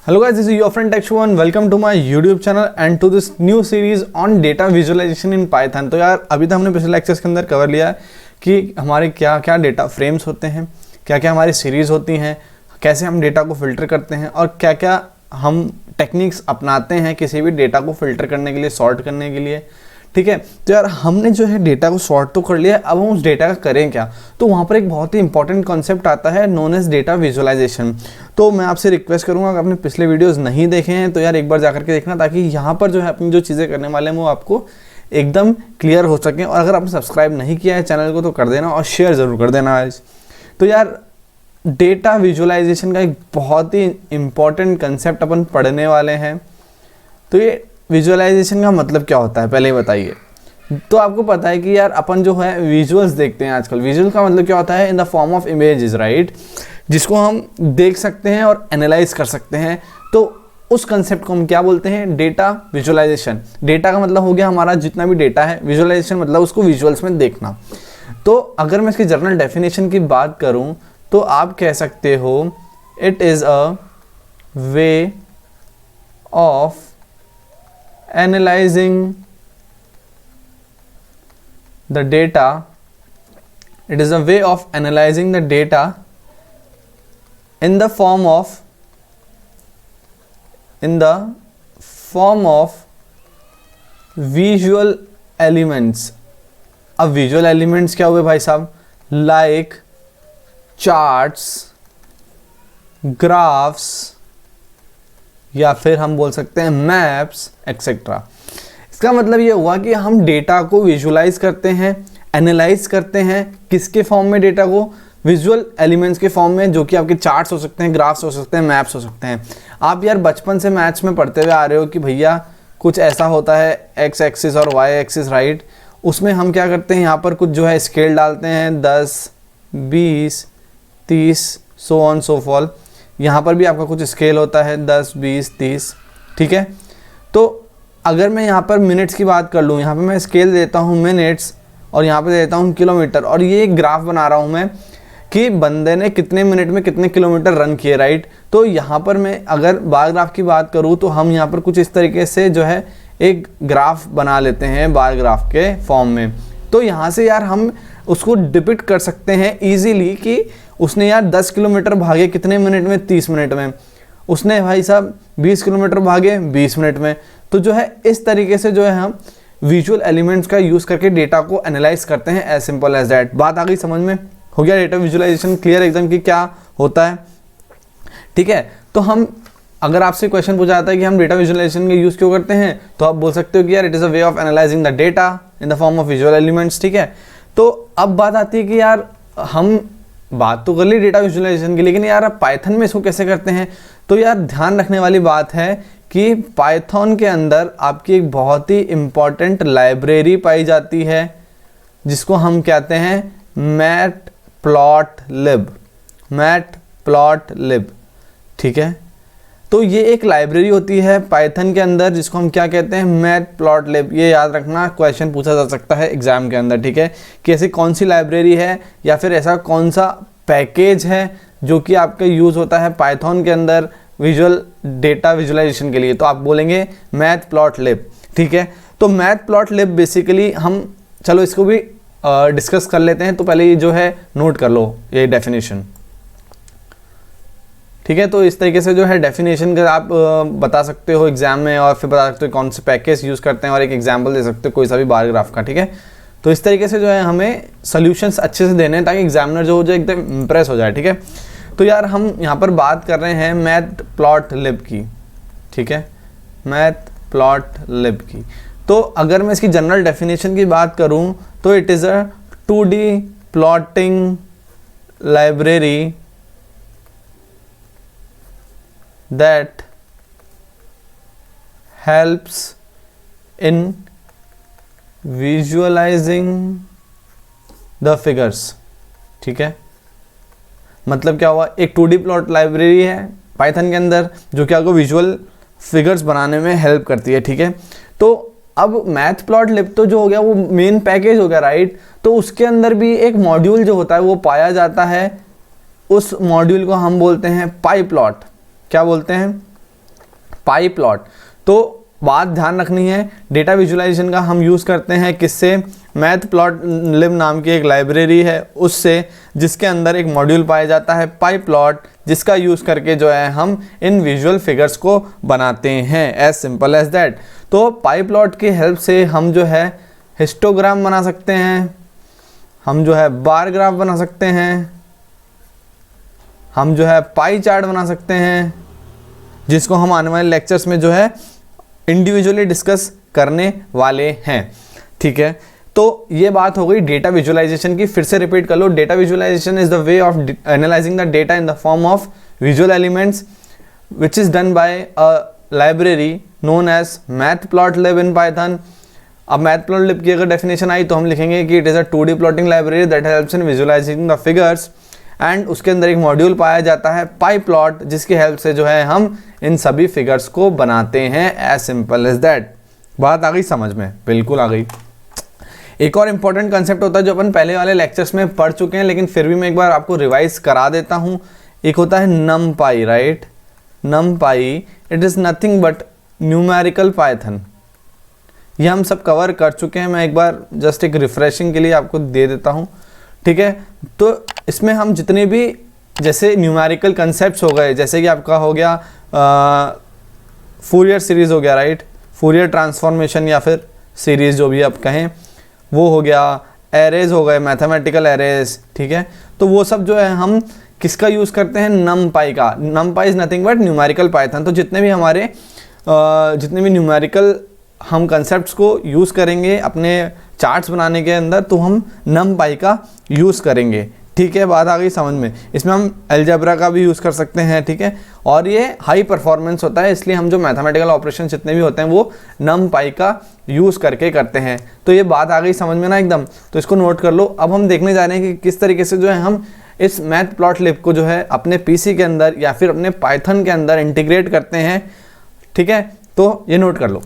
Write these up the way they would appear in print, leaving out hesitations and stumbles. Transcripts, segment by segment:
Hello guys, this is your friend Tekshu1. Welcome to my YouTube channel and to this new series on data visualization in Python. तो यार अभी तो हमने पिछले lectures के अंदर कवर लिया है कि हमारे क्या क्या डेटा फ्रेम्स होते हैं, क्या क्या हमारी सीरीज़ होती हैं, कैसे हम डेटा को फिल्टर करते हैं और क्या क्या हम टेक्निक्स अपनाते हैं किसी भी डेटा को फिल्टर करने के लिए, सॉर्ट करने के लिए। ठीक है, तो यार हमने जो है डेटा को सॉर्ट तो कर लिया, अब हम उस डेटा का करें क्या। तो वहाँ पर एक बहुत ही इंपॉर्टेंट कॉन्सेप्ट आता है नोन एज डेटा विजुअलाइजेशन। तो मैं आपसे रिक्वेस्ट करूँगा, अगर आपने पिछले वीडियोस नहीं देखे हैं तो यार एक बार जाकर के देखना, ताकि यहाँ पर जो है अपनी जो चीज़ें करने वाले हैं वो आपको एकदम क्लियर हो सकें। और अगर आपने सब्सक्राइब नहीं किया है चैनल को तो कर देना और शेयर ज़रूर कर देना आज। तो यार डेटा विजुअलाइजेशन का एक बहुत ही इम्पॉर्टेंट कंसेप्ट अपन पढ़ने वाले हैं। तो ये विजुअलाइजेशन का मतलब क्या होता है पहले ही बताइए। तो आपको पता है कि यार अपन जो है विजुअल्स देखते हैं आजकल। विजुअल का मतलब क्या होता है, इन the form of images, right, जिसको हम देख सकते हैं और एनालाइज कर सकते हैं। तो उस कंसेप्ट को हम क्या बोलते हैं, डेटा विजुअलाइजेशन। डेटा का मतलब हो गया हमारा जितना भी डेटा है, विजुअलाइजेशन मतलब उसको विजुअल्स में देखना। तो अगर मैं इसकी जनरल डेफिनेशन की बात करूं तो आप कह सकते हो it is a way of analyzing the data. It is a way of analyzing the data in the form of visual elements. अब visual elements क्या हुए भाई साहब, like charts, graphs, या फिर हम बोल सकते हैं मैप्स एक्सेट्रा। इसका मतलब ये हुआ कि हम डेटा को विजुअलाइज करते हैं, एनालाइज करते हैं। किसके फॉर्म में, डेटा को विजुअल एलिमेंट्स के फॉर्म में, जो कि आपके चार्ट्स हो सकते हैं, ग्राफ्स हो सकते हैं, मैप्स हो सकते हैं। आप यार बचपन से मैथ्स में पढ़ते हुए आ रहे हो कि भैया कुछ ऐसा होता है एक्स एक्सिस और वाई एक्सिस, राइट। उसमें हम क्या करते हैं, यहाँ पर कुछ जो है स्केल डालते हैं 10, 20, 30 सो ऑन सो फॉल। यहाँ पर भी आपका कुछ स्केल होता है 10, 20, 30, ठीक है। तो अगर मैं यहाँ पर मिनट्स की बात कर लूँ, यहाँ पे मैं स्केल देता हूँ मिनट्स और यहाँ पे देता हूँ किलोमीटर, और ये एक ग्राफ बना रहा हूँ मैं कि बंदे ने कितने मिनट में कितने किलोमीटर रन किए, राइट। तो यहाँ पर मैं अगर बार ग्राफ की बात करूँ तो हम यहाँ पर कुछ इस तरीके से जो है एक ग्राफ बना लेते हैं बार ग्राफ के फॉर्म में। तो यहाँ से यार हम उसको डिपिक्ट कर सकते हैं ईजीली कि उसने यार 10 किलोमीटर भागे कितने मिनट में, 30 मिनट में। उसने भाई साहब 20 किलोमीटर भागे 20 मिनट में। तो जो है इस तरीके से जो है हम विजुअल एलिमेंट्स का यूज़ करके डेटा को एनालाइज करते हैं, एज सिंपल एज दैट। बात आ गई समझ में, हो गया डेटा विजुअलाइजेशन क्लियर एकदम कि क्या होता है, ठीक है। तो हम अगर आपसे क्वेश्चन पूछा जाता है कि हम डेटा विजुअलाइजेशन का यूज़ क्यों करते हैं, तो आप बोल सकते हो कि यार it is a way of analysing the data in the form of visual elements, ठीक है। तो अब बात आती है कि यार हम बात तो कर ली डेटा विजुअलाइजेशन की, लेकिन यार अब पाइथन में इसको कैसे करते हैं। तो यार ध्यान रखने वाली बात है कि पाइथन के अंदर आपकी एक बहुत ही इम्पॉर्टेंट लाइब्रेरी पाई जाती है जिसको हम कहते हैं मैटप्लॉटलिब, ठीक है। तो ये एक लाइब्रेरी होती है पाइथन के अंदर जिसको हम क्या कहते हैं, मैटप्लॉटलिब। ये याद रखना, क्वेश्चन पूछा जा सकता है एग्जाम के अंदर, ठीक है, कि ऐसी कौन सी लाइब्रेरी है या फिर ऐसा कौन सा पैकेज है जो कि आपका यूज़ होता है पाइथन के अंदर विजुअल डेटा विजुअलाइजेशन के लिए। तो आप बोलेंगे मैटप्लॉटलिब, ठीक है। तो मैटप्लॉटलिब बेसिकली हम, चलो इसको भी डिस्कस कर लेते हैं। तो पहले ये जो है नोट कर लो ये डेफिनेशन, ठीक है। तो इस तरीके से जो है डेफिनेशन का आप बता सकते हो एग्जाम में, और फिर बता सकते हो कौन से पैकेज यूज़ करते हैं और एक एग्जाम्पल दे सकते हो कोई सा भी बार ग्राफ का, ठीक है। तो इस तरीके से जो है हमें सॉल्यूशंस अच्छे से देने हैं ताकि एग्जामिनर जो हो जाए एकदम इम्प्रेस हो जाए, ठीक है। तो यार हम यहाँ पर बात कर रहे हैं मैटप्लॉटलिब की, ठीक है, मैटप्लॉटलिब की। तो अगर मैं इसकी जनरल डेफिनेशन की बात करूँ तो it is a 2D plotting library that helps in visualizing the figures, ठीक है। मतलब क्या हुआ, एक 2D प्लॉट लाइब्रेरी है पाइथन के अंदर जो कि आपको विजुअल फिगर्स बनाने में हेल्प करती है, ठीक है। तो अब मैटप्लॉटलिब तो जो हो गया वो मेन पैकेज हो गया, राइट। तो उसके अंदर भी एक मॉड्यूल जो होता है वो पाया जाता है, उस मॉड्यूल को हम बोलते हैं पाई प्लॉट। क्या बोलते हैं, पाई प्लॉट। तो बात ध्यान रखनी है, डेटा विजुअलाइजेशन का हम यूज़ करते हैं किससे, मैटप्लॉटलिब नाम की एक लाइब्रेरी है उससे, जिसके अंदर एक मॉड्यूल पाया जाता है पाई प्लॉट, जिसका यूज़ करके जो है हम इन विजुअल फिगर्स को बनाते हैं, एज सिंपल एज दैट। तो पाई प्लॉट की हेल्प से हम जो है हिस्टोग्राम बना सकते हैं, हम जो है बार ग्राफ बना सकते हैं, हम जो है पाई चार्ट बना सकते हैं, जिसको हम आने वाले लेक्चर्स में जो है इंडिविजुअली डिस्कस करने वाले हैं। ठीक है, तो ये बात हो गई डेटा विजुअलाइजेशन की। फिर से रिपीट कर लो, data visualisation is the way of analysing the data in the form of visual elements which is done by a library known as matplotlib in Python. अब मैटप्लॉटलिब की अगर डेफिनेशन आई तो हम लिखेंगे कि it is a 2D plotting library that helps in visualising the figures, and उसके अंदर एक मॉड्यूल पाया जाता है पाई प्लॉट, जिसकी हेल्प से जो है हम इन सभी फिगर्स को बनाते हैं, एज सिंपल एज दैट। बात आ गई समझ में? बिल्कुल आ गई। एक और इम्पॉर्टेंट कंसेप्ट होता है जो अपन पहले वाले लेक्चर्स में पढ़ चुके हैं, लेकिन फिर भी मैं एक बार आपको रिवाइज करा देता हूँ। एक होता है नमपाई, right? नमपाई it is nothing but numerical Python. ये हम सब कवर कर चुके हैं, मैं एक बार जस्ट एक रिफ्रेशिंग के लिए आपको दे देता हूँ। ठीक है, तो इसमें हम जितने भी जैसे न्यूमेरिकल कंसेप्ट्स हो गए, जैसे कि आपका हो गया फूरियर सीरीज़ हो गया, राइट? फूरियर ट्रांसफॉर्मेशन या फिर सीरीज़ जो भी आप कहें, वो हो गया, एरेज हो गए, मैथमेटिकल एरेज। ठीक है, तो वो सब जो है हम किसका यूज़ करते हैं? नमपाई का। नमपाई is nothing but numerical Python. तो जितने भी हमारे जितने भी न्यूमेरिकल हम कंसेप्ट्स को यूज़ करेंगे अपने चार्ट्स बनाने के अंदर, तो हम नमपाई का यूज़ करेंगे। ठीक है, बात आ गई समझ में? इसमें हम अलजेब्रा का भी यूज़ कर सकते हैं। ठीक है, और ये हाई परफॉर्मेंस होता है, इसलिए हम जो मैथमेटिकल ऑपरेशन जितने भी होते हैं वो नमपाई का यूज़ करके करते हैं। तो ये बात आ गई समझ में ना एकदम? तो इसको नोट कर लो। अब हम देखने जा रहे हैं कि किस तरीके से जो है हम इस मैटप्लॉटलिब को जो है अपने पीसी के अंदर या फिर अपने पाइथन के अंदर इंटीग्रेट करते हैं। ठीक है, तो ये नोट कर लो।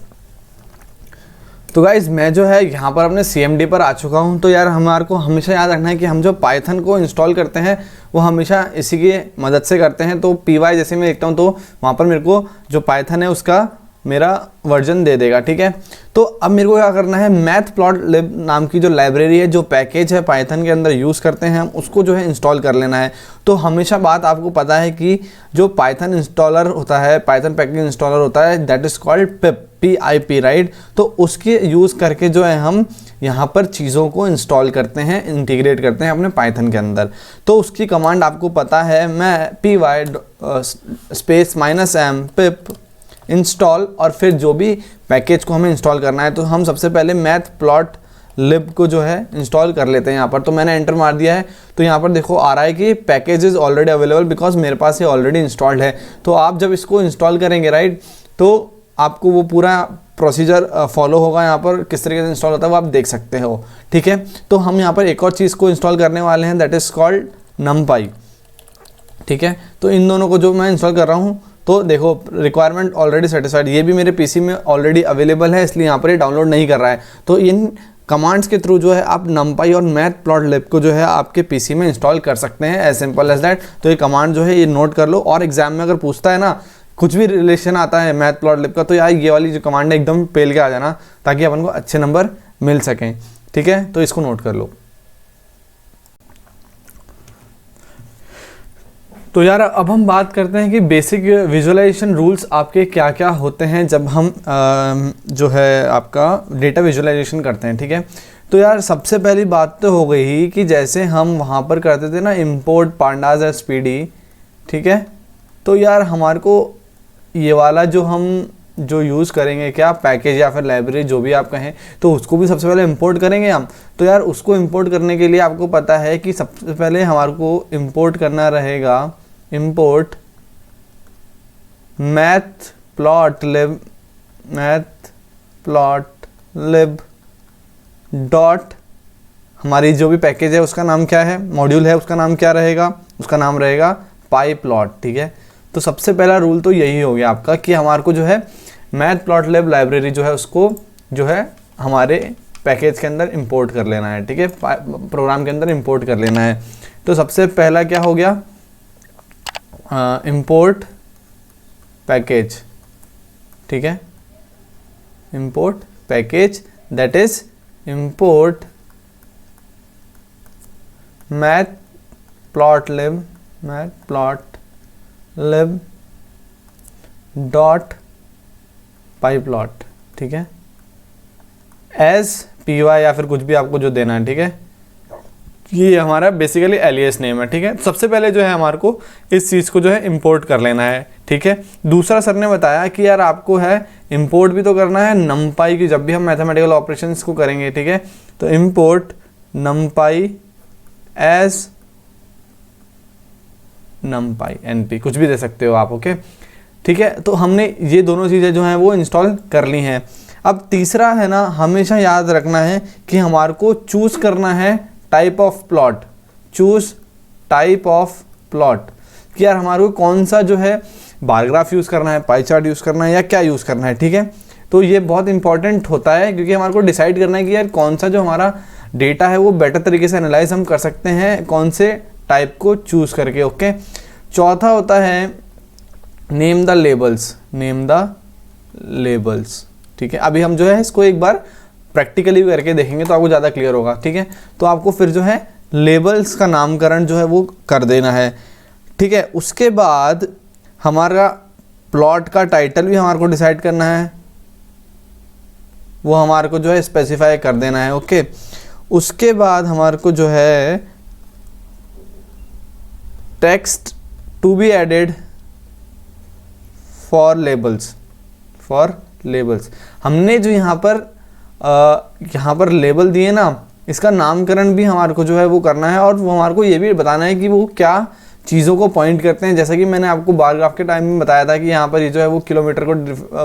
तो गाइज़ मैं जो है यहाँ पर अपने CMD पर आ चुका हूँ। तो यार हमारे को हमेशा याद रखना है कि हम जो पाइथन को इंस्टॉल करते हैं वो हमेशा इसी की मदद से करते हैं। तो PY जैसे मैं देखता हूँ तो वहाँ पर मेरे को जो पाइथन है उसका मेरा वर्जन दे देगा। ठीक है, तो अब मेरे को क्या करना है, मैटप्लॉटलिब नाम की जो लाइब्रेरी है, जो पैकेज है पाइथन के अंदर यूज़ करते हैं हम, उसको जो है इंस्टॉल कर लेना है। तो हमेशा बात आपको पता है कि जो पाइथन इंस्टॉलर होता है, पाइथन पैकेज इंस्टॉलर होता है, that is called pip, PIP, right? तो उसके यूज़ करके जो है हम यहाँ पर चीज़ों को इंस्टॉल करते हैं, इंटीग्रेट करते हैं अपने पाइथन के अंदर। तो उसकी कमांड आपको पता है, मैं PY स्पेस -m पिप इंस्टॉल, और फिर जो भी पैकेज को हमें इंस्टॉल करना है, तो हम सबसे पहले मैटप्लॉटलिब को जो है इंस्टॉल कर लेते हैं यहाँ पर। तो मैंने एंटर मार दिया है, तो यहाँ पर देखो आ रहा है कि package is already available, because मेरे पास ये ऑलरेडी इंस्टॉल्ड है। तो आप जब इसको इंस्टॉल करेंगे, राइट, तो आपको वो पूरा प्रोसीजर फॉलो होगा। यहाँ पर किस तरीके से इंस्टॉल होता है वो आप देख सकते हो। ठीक है, तो हम यहाँ पर एक और चीज़ को इंस्टॉल करने वाले हैं, दैट इज़ कॉल्ड नमपाई। ठीक है, तो इन दोनों को जो मैं इंस्टॉल कर रहा हूँ, तो देखो रिक्वायरमेंट ऑलरेडी सेटिस्फाइड, ये भी मेरे पीसी में ऑलरेडी अवेलेबल है, इसलिए यहाँ पर ये डाउनलोड नहीं कर रहा है। तो इन कमांड्स के थ्रू जो है आप नमपाई और मैटप्लॉटलिब को जो है आपके पीसी में इंस्टॉल कर सकते हैं, एज सिंपल एज दैट। तो ये कमांड जो है ये नोट कर लो, और एग्जाम में अगर पूछता है ना, कुछ भी रिलेशन आता है मैटप्लॉटलिब का, तो यार ये वाली जो कमांड है एकदम पेल के आ जाना, ताकि अपन को अच्छे नंबर मिल सकें। ठीक है, तो इसको नोट कर लो। तो यार अब हम बात करते हैं कि बेसिक विजुअलाइजेशन रूल्स आपके क्या क्या होते हैं जब हम जो है आपका डेटा विजुअलाइजेशन करते हैं। ठीक है, तो यार सबसे पहली बात तो हो गई कि जैसे हम वहाँ पर करते थे ना इंपोर्ट पांडाज SPD। ठीक है, तो यार हमारे को ये वाला जो हम जो यूज़ करेंगे क्या पैकेज या फिर लाइब्रेरी जो भी आप कहें, तो उसको भी सबसे पहले इंपोर्ट करेंगे हम। तो यार उसको इंपोर्ट करने के लिए आपको पता है कि सबसे पहले हमारे को इंपोर्ट करना रहेगा इंपोर्ट मैटप्लॉटलिब डॉट, हमारी जो भी पैकेज है उसका नाम क्या है, मॉड्यूल है उसका नाम क्या रहेगा, उसका नाम रहेगा पाई प्लॉट। ठीक है, तो सबसे पहला रूल तो यही हो गया आपका कि हमारे को जो है मैटप्लॉटलिब लाइब्रेरी जो है उसको जो है हमारे पैकेज के अंदर इंपोर्ट कर लेना है। ठीक है, प्रोग्राम के अंदर इंपोर्ट कर लेना है। तो सबसे पहला क्या हो गया, इंपोर्ट पैकेज। ठीक है, import package that is import matplotlib dot pyplot, ठीक है, एज py या फिर कुछ भी आपको जो देना है, ठीक है। ये हमारा बेसिकली एलियस नेम है, ठीक है। सबसे पहले जो है हमारे को इस चीज़ को जो है इंपोर्ट कर लेना है, ठीक है। दूसरा सर ने बताया कि यार आपको है इंपोर्ट भी तो करना है numpy की, जब भी हम मैथमेटिकल ऑपरेशंस को करेंगे, ठीक है। तो import numpy as numpy np कुछ भी दे सकते हो आप, ओके, ठीक है। तो हमने ये दोनों चीज़ें जो हैं वो इंस्टॉल कर ली हैं। अब तीसरा है ना, हमेशा याद रखना है कि हमारे को चूज़ करना है type of plot, choose type of plot, कि यार हमारे को कौन सा जो है बार ग्राफ यूज़ करना है, पाई चार्ट यूज़ करना है या क्या यूज़ करना है, ठीक है। तो ये बहुत इंपॉर्टेंट होता है क्योंकि हमारे को डिसाइड करना है कि यार कौन सा जो हमारा डेटा है वो बेटर तरीके से एनालाइज हम कर सकते हैं कौन से टाइप को चूज़ करके, ओके। चौथा होता है नेम द लेबल्स, ठीक है। अभी हम जो है इसको एक बार प्रैक्टिकली करके देखेंगे तो आपको ज़्यादा क्लियर होगा, ठीक है। तो आपको फिर जो है लेबल्स का नामकरण जो है वो कर देना है, ठीक है। उसके बाद हमारा प्लॉट का टाइटल भी हमारे को डिसाइड करना है, वो हमारे को जो है स्पेसिफाई कर देना है, ओके। उसके बाद हमारे को जो है text to be added for labels, हमने जो यहाँ पर लेबल दिए ना, इसका नामकरण भी हमारे को जो है वो करना है और वो हमारे को ये भी बताना है कि वो क्या चीज़ों को पॉइंट करते हैं। जैसा कि मैंने आपको बार ग्राफ के टाइम में बताया था कि यहाँ पर ये जो है वो किलोमीटर को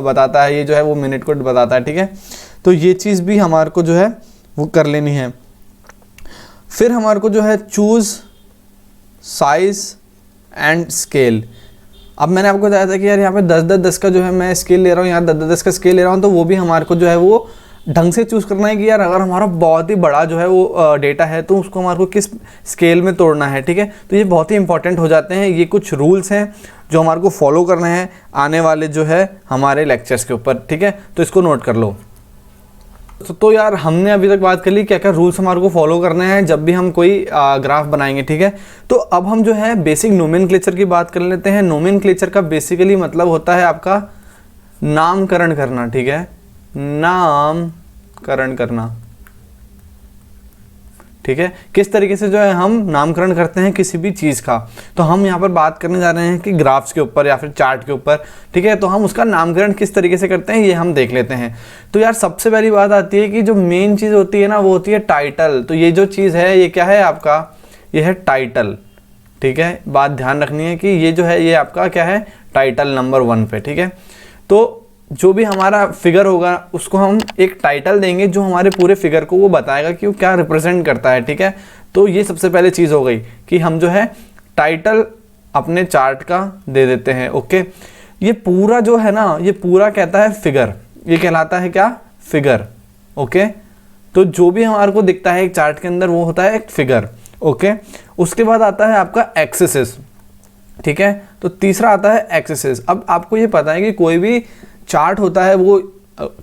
बताता है, ये जो है वो मिनट को बताता है, ठीक है। तो ये चीज़ भी हमारे को जो है वो कर लेनी है। फिर हमारे को जो है चूज़ साइज एंड स्केल। अब मैंने आपको बताया था कि यार यहाँ पे 10-10 का जो है मैं स्केल ले रहा हूँ, यहाँ 10-10 का स्केल ले रहा हूँ, तो वो भी हमारे को जो है वो ढंग से चूज़ करना है कि यार अगर हमारा बहुत ही बड़ा जो है वो डेटा है तो उसको हमारे को किस स्केल में तोड़ना है, ठीक है। तो ये बहुत ही इंपॉर्टेंट हो जाते हैं, ये कुछ रूल्स हैं जो हमारे को फॉलो करने हैं आने वाले जो है हमारे लेक्चर्स के ऊपर, ठीक है। तो इसको नोट कर लो। तो यार हमने अभी तक बात कर ली क्या क्या रूल्स हमारे को फॉलो करने हैं जब भी हम कोई ग्राफ बनाएंगे, ठीक है। तो अब हम जो है बेसिक नोमेनक्लेचर की बात कर लेते हैं। नोमेनक्लेचर का बेसिकली मतलब होता है आपका नामकरण करना, ठीक है, नामकरण करना, ठीक है। किस तरीके से जो है हम नामकरण करते हैं किसी भी चीज़ का, तो हम यहाँ पर बात करने जा रहे हैं कि ग्राफ्स के ऊपर या फिर चार्ट के ऊपर, ठीक है। तो हम उसका नामकरण किस तरीके से करते हैं ये हम देख लेते हैं। तो यार सबसे पहली बात आती है कि जो मेन चीज़ होती है ना वो होती है टाइटल। तो ये जो चीज़ है ये क्या है आपका, ये है टाइटल, ठीक है। बात ध्यान रखनी है कि ये जो है ये आपका क्या है, टाइटल नंबर 1 पे, ठीक है। तो जो भी हमारा फिगर होगा उसको हम एक टाइटल देंगे जो हमारे पूरे फिगर को वो बताएगा कि वो क्या रिप्रेजेंट करता है, ठीक है। तो ये सबसे पहले चीज़ हो गई कि हम जो है टाइटल अपने चार्ट का दे देते हैं, ओके। ये पूरा जो है ना ये पूरा कहता है फिगर, ये कहलाता है क्या, फिगर, ओके। तो जो भी हमारे को दिखता है एक चार्ट के अंदर वो होता है एक फिगर, ओके। उसके बाद आता है आपका एक्सेस, ठीक है। तो तीसरा आता है एक्सेस। अब आपको ये पता है कि कोई भी चार्ट होता है वो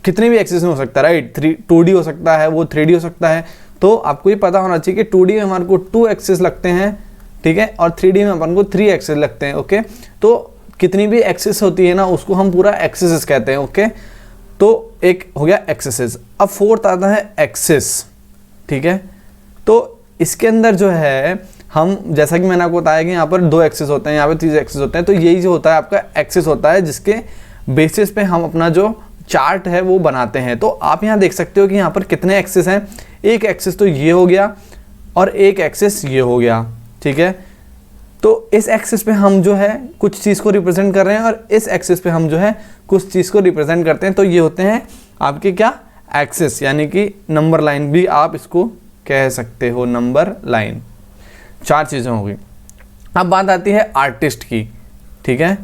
कितने भी एक्सेस में हो सकता है, राइट। 2D हो सकता है, वो 3D हो सकता है। तो आपको ये पता होना चाहिए कि 2D में हमारे को 2 एक्सेस लगते हैं, ठीक है, और 3D में अपन को 3 एक्सेस लगते हैं, ओके। तो कितनी भी एक्सेस होती है ना उसको हम पूरा एक्सेस कहते हैं, ओके। तो एक हो गया एक्सेस। अब फोर्थ आता है एक्सेस, ठीक है। तो इसके अंदर जो है हम जैसा कि मैंने आपको बताया कि यहाँ पर 2 एक्सेस होते हैं, यहाँ पर 3 एक्सेस होते हैं। तो यही जो होता है आपका एक्सेस होता है जिसके बेसिस पे हम अपना जो चार्ट है वो बनाते हैं। तो आप यहाँ देख सकते हो कि यहाँ पर कितने एक्सेस हैं। एक एक्सेस तो ये हो गया और एक एक्सेस ये हो गया, ठीक है। तो इस एक्सेस पे हम जो है कुछ चीज़ को रिप्रेजेंट कर रहे हैं और इस एक्सेस पे हम जो है कुछ चीज़ को रिप्रेजेंट करते हैं। तो ये होते हैं आपके क्या, एक्सेस, यानी कि नंबर लाइन भी आप इसको कह सकते हो, नंबर लाइन। 4 चीज़ें हो गई। अब बात आती है आर्टिस्ट की, ठीक है,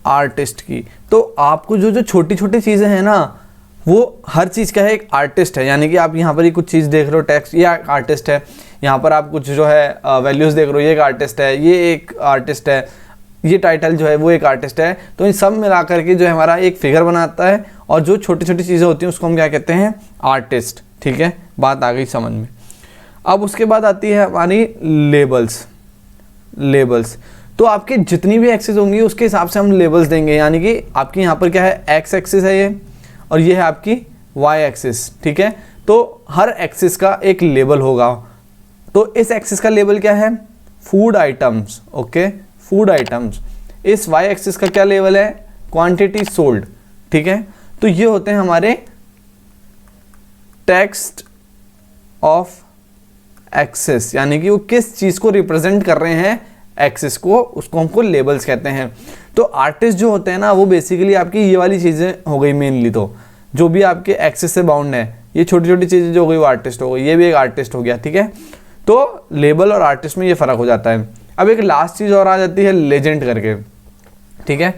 आर्टिस्ट की। तो आपको जो जो छोटी छोटी चीज़ें हैं ना वो हर चीज़ का है एक आर्टिस्ट है। यानी कि आप यहाँ पर ही कुछ चीज़ देख रहे हो, टेक्स्ट, ये आर्टिस्ट है। यहाँ पर आप कुछ जो है वैल्यूज़ देख रहे हो, ये एक आर्टिस्ट है, ये एक आर्टिस्ट है। ये टाइटल जो है वो एक आर्टिस्ट है। तो इन सब मिला करके जो है हमारा एक फिगर बनाता है, और जो छोटी छोटी चीज़ें होती हैं उसको हम क्या कहते हैं, आर्टिस्ट। ठीक है, बात आ गई समझ में। अब उसके बाद आती है हमारी लेबल्स। तो आपके जितनी भी एक्सिस होंगी उसके हिसाब से हम लेबल्स देंगे, यानी कि आपकी यहाँ पर क्या है, एक्स एक्सिस है ये, और ये है आपकी वाई एक्सिस। ठीक है, तो हर एक्सिस का एक लेबल होगा। तो इस एक्सिस का लेबल क्या है, food items. Okay, food items. इस वाई एक्सिस का क्या लेवल है, क्वांटिटी सोल्ड। ठीक है, तो ये होते हैं हमारे टेक्स्ट ऑफ एक्सिस, यानी कि वो किस चीज़ को रिप्रेजेंट कर रहे हैं, एक्सिस को, उसको हमको लेबल्स कहते हैं। तो आर्टिस्ट जो होते हैं ना, वो बेसिकली आपकी ये वाली चीज़ें हो गई मेनली, तो जो भी आपके एक्सिस से बाउंड है, ये छोटी छोटी चीज़ें जो हो गई वो आर्टिस्ट हो गई, ये भी एक आर्टिस्ट हो गया। ठीक है, तो लेबल और आर्टिस्ट में ये फ़र्क हो जाता है। अब एक लास्ट चीज़ और आ जाती है, लेजेंड करके। ठीक है,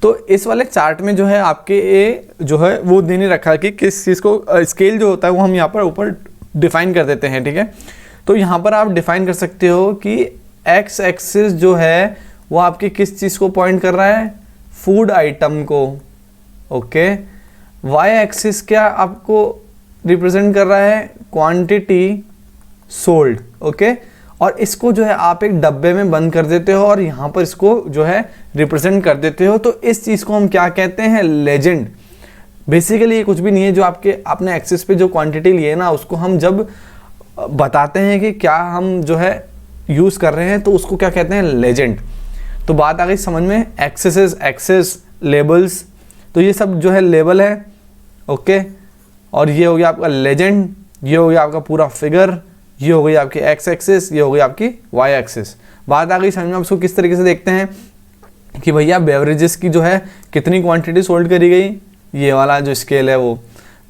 तो इस वाले चार्ट में जो है आपके ये जो है वो देने रखा है कि किस चीज़ को, स्केल जो होता है वो हम यहाँ पर ऊपर डिफाइन कर देते हैं। ठीक है, तो यहाँ पर आप डिफाइन कर सकते हो कि एक्स एक्सिस जो है वो आपके किस चीज़ को पॉइंट कर रहा है, फूड आइटम को। ओके, वाई एक्सिस क्या आपको रिप्रेजेंट कर रहा है, क्वांटिटी सोल्ड। ओके, और इसको जो है आप एक डब्बे में बंद कर देते हो और यहाँ पर इसको जो है रिप्रेजेंट कर देते हो। तो इस चीज़ को हम क्या कहते हैं, लेजेंड। बेसिकली ये कुछ भी नहीं है, जो आपने एक्सिस पे जो क्वांटिटी ली है ना, उसको हम जब बताते हैं कि क्या हम जो है यूज़ कर रहे हैं, तो उसको क्या कहते हैं, लेजेंड। तो बात आ गई समझ में, एक्सेस, लेबल्स, तो ये सब जो है लेबल है। ओके, और ये हो गया आपका लेजेंड, ये हो गया आपका पूरा फिगर, ये हो गई आपकी एक्स एक्सिस, ये हो गई आपकी वाई एक्सिस। बात आ गई समझ में। आप इसको किस तरीके से देखते हैं कि भैया बेवरेजेस की जो है कितनी क्वांटिटी सोल्ड करी गई, ये वाला जो स्केल है वो।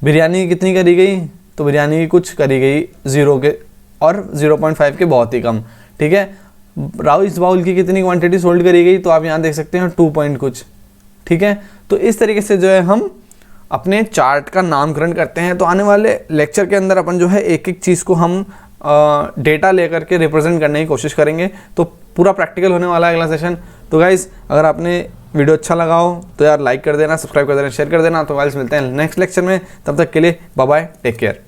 बिरयानी की कितनी करी गई, तो बिरयानी की कुछ करी गई 0 के और 0.5 के बहुत ही कम। ठीक है, राइस बाउल की कितनी क्वांटिटी सोल्ड करी गई, तो आप यहाँ देख सकते हैं 2 पॉइंट कुछ। ठीक है, तो इस तरीके से जो है हम अपने चार्ट का नामकरण करते हैं। तो आने वाले लेक्चर के अंदर अपन जो है एक एक चीज़ को हम डेटा लेकर के रिप्रेजेंट करने की कोशिश करेंगे। तो पूरा प्रैक्टिकल होने वाला है अगला सेशन। तो गाइज़, अगर आपने वीडियो अच्छा लगा हो तो यार लाइक कर देना, सब्सक्राइब कर देना, शेयर कर देना। तो गाइज़ मिलते हैं नेक्स्ट लेक्चर में, तब तक के लिए बाय बाय, टेक केयर।